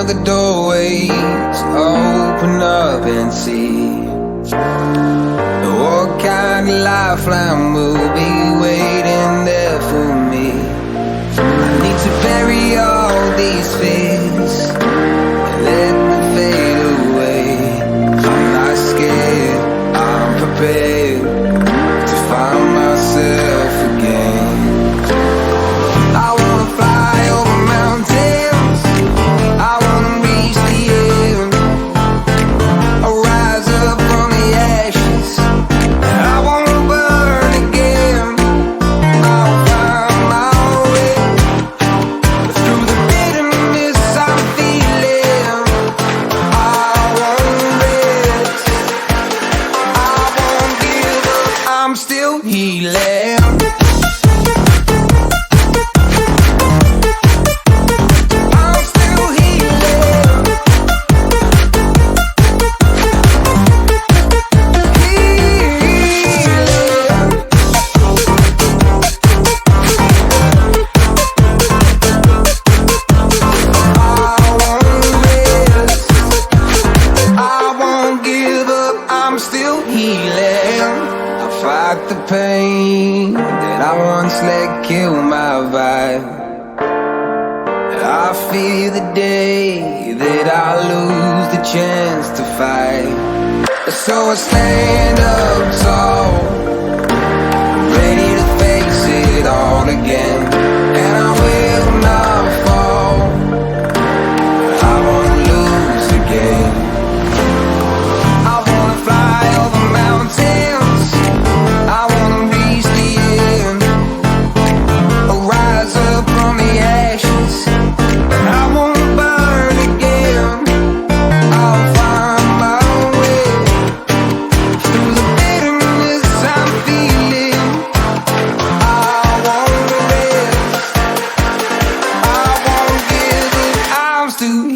the doorways, open up and see what kind of lifeline will be waiting there for me. I need to bury all these fears and let them fade away. I'm not scared, I'm prepared to find myself again. I wanna fly over mountains, I wanna reach the end, I'll rise up from the ashes, I wanna burn again. I'll find my way through the bitterness I'm feeling. I won't rest, I won't give up, I'm still healing. I'm still healing. I fight the pain that I once let kill my vibe. I fear the day that I lose the chance to fight. So I stand up tall, ready to face it all again. And I will not fall, I won't lose again. To